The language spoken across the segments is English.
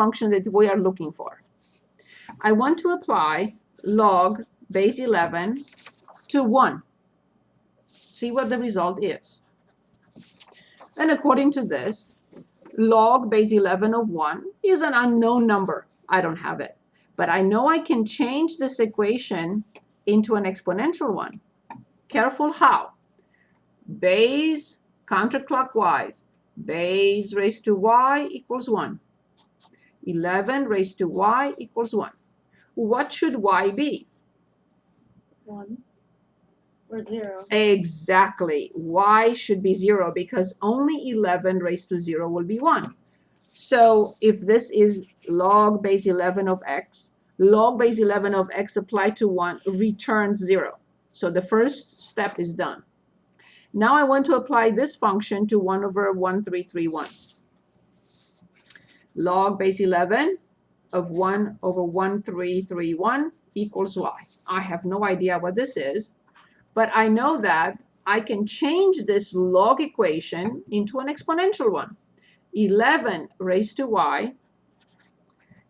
function that we are looking for. I want to apply log base 11 to 1. See what the result is. And according to this, log base 11 of 1 is an unknown number. I don't have it. But I know I can change this equation into an exponential one. Careful how. Base counterclockwise. Base raised to y equals 1. 11 raised to y equals 1. What should y be? 1 or 0. Exactly. Y should be 0 because only 11 raised to 0 will be 1. So if this is log base 11 of x, log base 11 of x applied to 1 returns 0. So the first step is done. Now I want to apply this function to 1 over 1331. Log base 11 of 1 over 1331 equals y. I have no idea what this is, but I know that I can change this log equation into an exponential one. 11 raised to y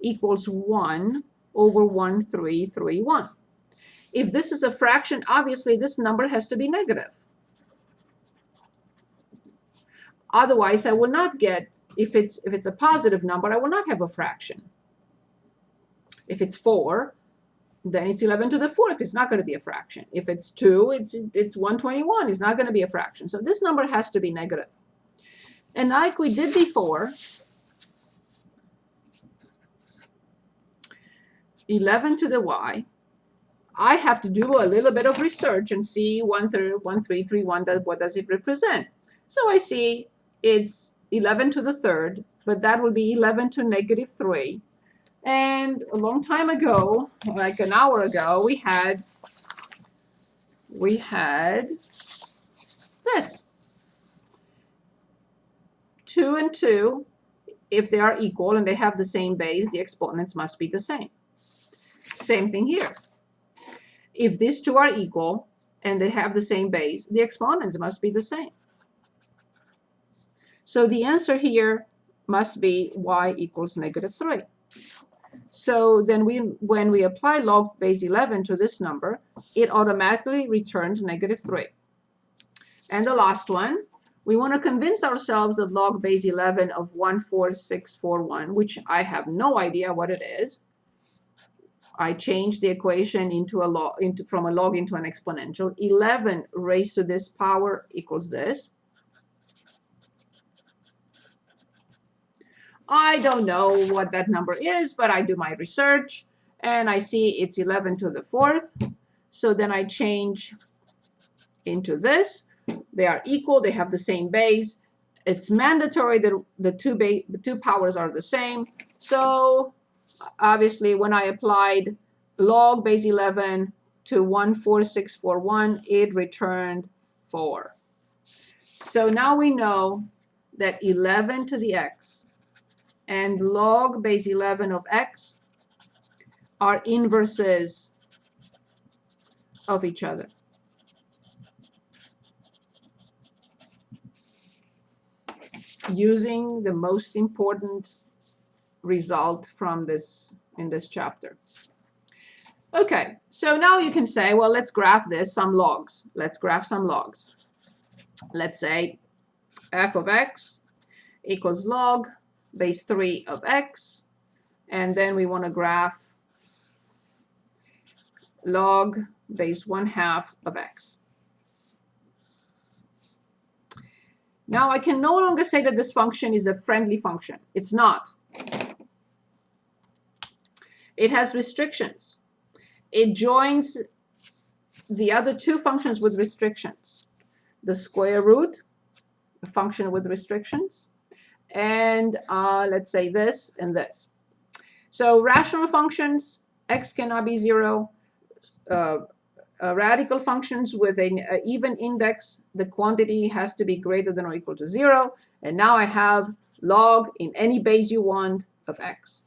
equals 1 over 1331. If this is a fraction, obviously this number has to be negative. Otherwise, I will not get, if it's a positive number, I will not have a fraction. If it's 4, then it's 11 to the 4th. It's not going to be a fraction. If it's 2, it's 121. It's not going to be a fraction. So this number has to be negative. And like we did before, 11 to the y, I have to do a little bit of research and see 1331, what does it represent? So I see it's 11 to the 3rd, but that will be 11 to negative 3. And a long time ago, like an hour ago, we had this. 2 and 2, if they are equal and they have the same base, the exponents must be the same. Same thing here. If these two are equal and they have the same base, the exponents must be the same. So the answer here must be y equals negative 3. So then when we apply log base 11 to this number, it automatically returns negative 3. And the last one, we want to convince ourselves that log base 11 of 14641, which I have no idea what it is. I changed the equation from a log into an exponential. 11 raised to this power equals this. I don't know what that number is, but I do my research and I see it's 11 to the 4th. So then I change into this. They are equal, they have the same base. It's mandatory that the two powers are the same. So obviously when I applied log base 11 to 14641, it returned 4. So now we know that 11 to the x and log base 11 of x are inverses of each other. Using the most important result from this in this chapter. Okay, so now you can say, well, let's graph this, some logs. Let's graph some logs. Let's say f of x equals log base 3 of x, and then we want to graph log base 1/2 of x. Now I can no longer say that this function is a friendly function. It's not. It has restrictions. It joins the other two functions with restrictions. The square root, a function with restrictions, and let's say this and this. So rational functions, x cannot be 0. Radical functions with an even index, the quantity has to be greater than or equal to 0. And now I have log in any base you want of x.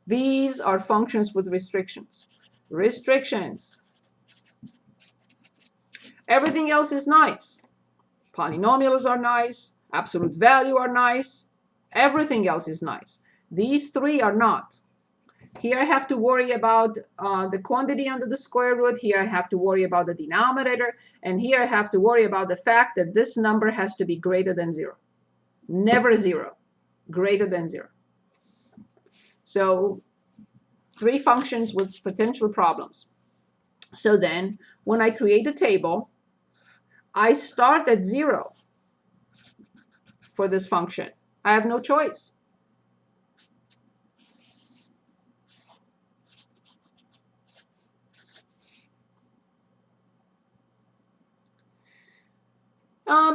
These are functions with restrictions. Restrictions. Everything else is nice. Polynomials are nice. Absolute value are nice. Everything else is nice. These three are not. Here I have to worry about the quantity under the square root. Here I have to worry about the denominator. And here I have to worry about the fact that this number has to be greater than 0. Never 0. Greater than 0. So 3 functions with potential problems. So then when I create a table, I start at 0 for this function. I have no choice.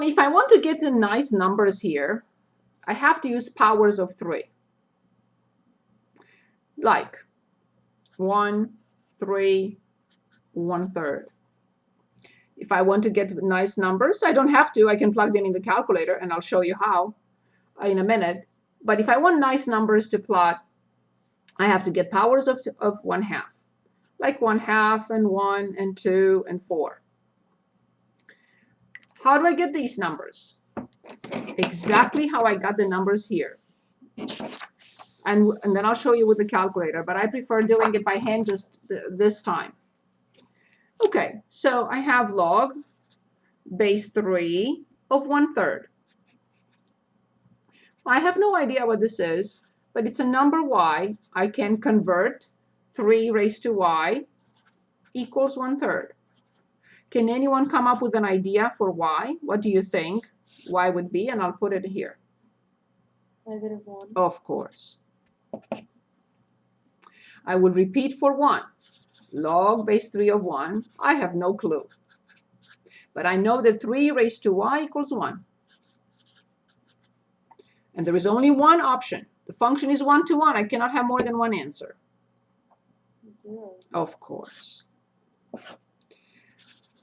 If I want to get the nice numbers here, I have to use powers of 3. Like 1, 3, 1/3. If I want to get nice numbers, I don't have to. I can plug them in the calculator, and I'll show you how in a minute. But if I want nice numbers to plot, I have to get powers of 1/2. Like 1/2 and 1 and 2 and 4. How do I get these numbers? Exactly how I got the numbers here. And then I'll show you with the calculator, but I prefer doing it by hand just this time. Okay, so I have log base 3 of 1/3. I have no idea what this is, but it's a number y. I can convert 3 raised to y equals 1/3. Can anyone come up with an idea for y? What do you think y would be? And I'll put it here. -1. Of course. I will repeat for 1. Log base 3 of 1. I have no clue. But I know that 3 raised to y equals 1. And there is only one option. The function is 1 to 1. I cannot have more than one answer. 0. Of course.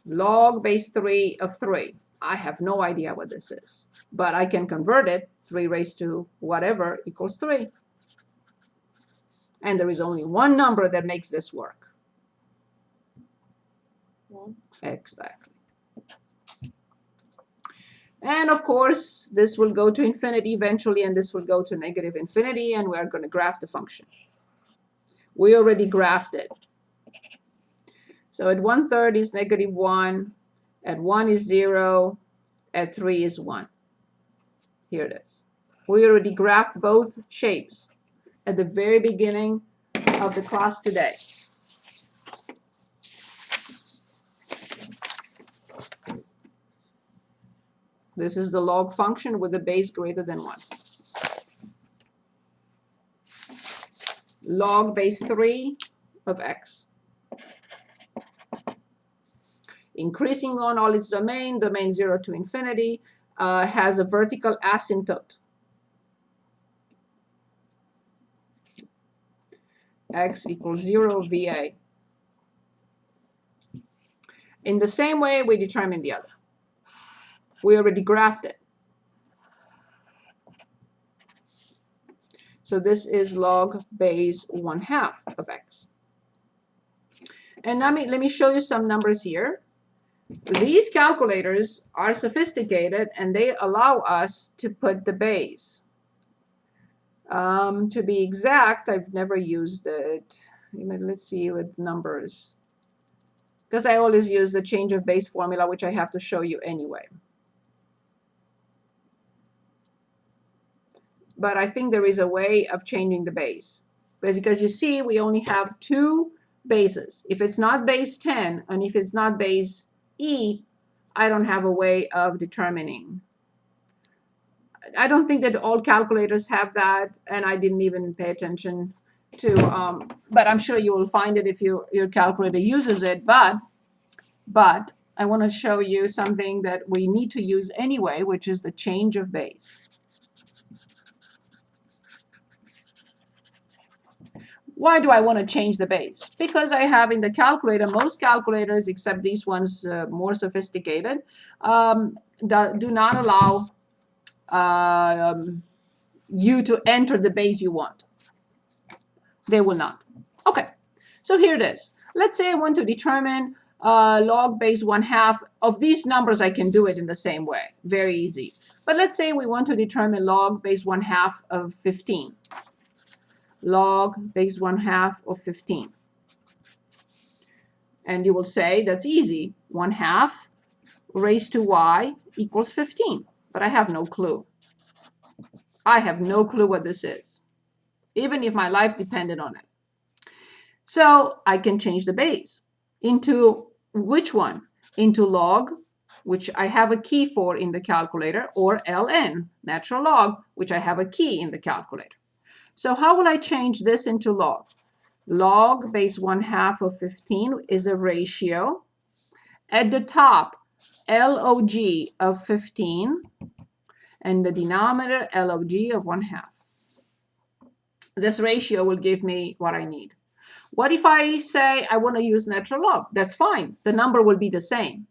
Log base 3 of 3. I have no idea what this is. But I can convert it. 3 raised to whatever equals 3. And there is only one number that makes this work. 1. Exactly. And of course, this will go to infinity eventually, and this will go to negative infinity, and we're going to graph the function. We already graphed it. So at 1/3 is -1, at 1 is 0, at 3 is 1. Here it is. We already graphed both shapes at the very beginning of the class today. This is the log function with a base greater than 1. Log base 3 of x. Increasing on all its domain 0 to infinity, has a vertical asymptote. X equals 0 VA. In the same way, we determine the other. We already graphed it. So this is log base 1/2 of x. And let me show you some numbers here. These calculators are sophisticated, and they allow us to put the base. To be exact, I've never used it. Let's see with numbers. Because I always use the change of base formula, which I have to show you anyway. But I think there is a way of changing the base. Because you see, we only have 2 bases. If it's not base 10, and if it's not base E, I don't have a way of determining. I don't think that all calculators have that, and I didn't even pay attention to, but I'm sure you will find it if your calculator uses it. But I want to show you something that we need to use anyway, which is the change of base. Why do I want to change the base? Because I have in the calculator, most calculators, except these ones more sophisticated, do not allow you to enter the base you want. They will not. Okay, so here it is. Let's say I want to determine log base 1/2 of these numbers. I can do it in the same way, very easy. But let's say we want to determine log base 1/2 of 15. log base 1/2 of 15. And you will say, that's easy. 1/2 raised to y equals 15. But I have no clue. I have no clue what this is, even if my life depended on it. So I can change the base into which one? Into log, which I have a key for in the calculator, or ln, natural log, which I have a key in the calculator. So how will I change this into log? Log base 1/2 of 15 is a ratio. At the top, log of 15, and the denominator log of 1/2. This ratio will give me what I need. What if I say I want to use natural log? That's fine. The number will be the same.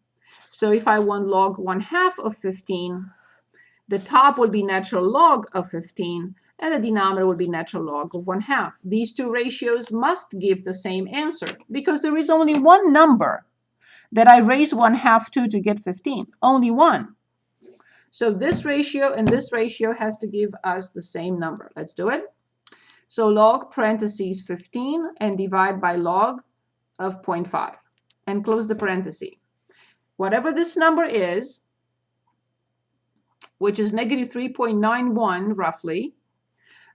So if I want log 1/2 of 15, the top will be natural log of 15, and the denominator will be natural log of 1/2. These two ratios must give the same answer because there is only one number that I raise 1/2 to get 15. Only one. So this ratio and this ratio has to give us the same number. Let's do it. So log parentheses 15 and divide by log of 0.5 and close the parenthesis. Whatever this number is, which is negative 3.91 roughly,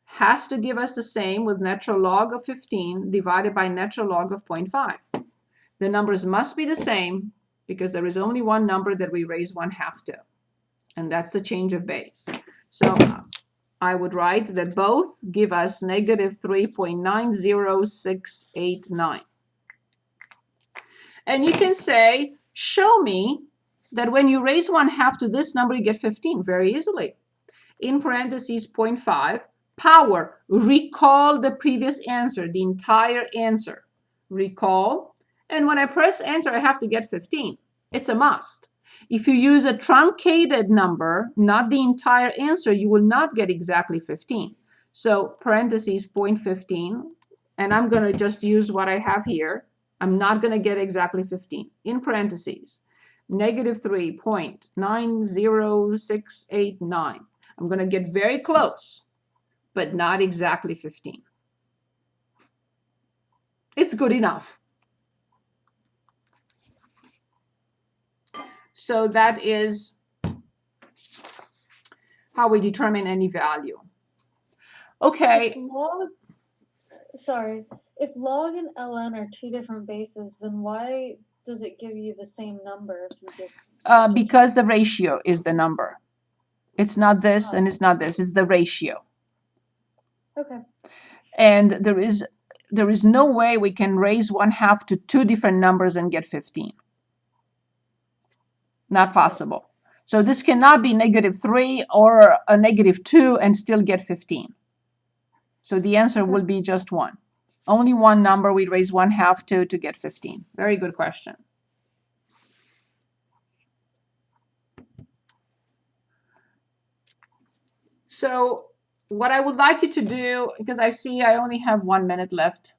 has to give us the same with natural log of 15 divided by natural log of 0.5. The numbers must be the same because there is only one number that we raise 1/2 to, and that's the change of base. So I would write that both give us negative 3.90689. And you can say, show me that when you raise 1/2 to this number, you get 15 very easily. In parentheses 0.5, power, recall the previous answer, the entire answer. Recall, and when I press enter, I have to get 15. It's a must. If you use a truncated number, not the entire answer, you will not get exactly 15. So parentheses 0.15, and I'm going to just use what I have here. I'm not going to get exactly 15. In parentheses, negative 3.90689. I'm going to get very close, but not exactly 15. It's good enough. So that is how we determine any value. Okay. If log and ln are two different bases, then why does it give you the same number if you just... Because the ratio is the number. It's not this and it's not this. It's the ratio. Okay. And there is no way we can raise 1/2 to two different numbers and get 15. Not possible. So this cannot be negative 3 or a negative 2 and still get 15. So the answer will be just one. Only one number we raise 1/2 to get 15. Very good question. So what I would like you to do, because I see I only have 1 minute left,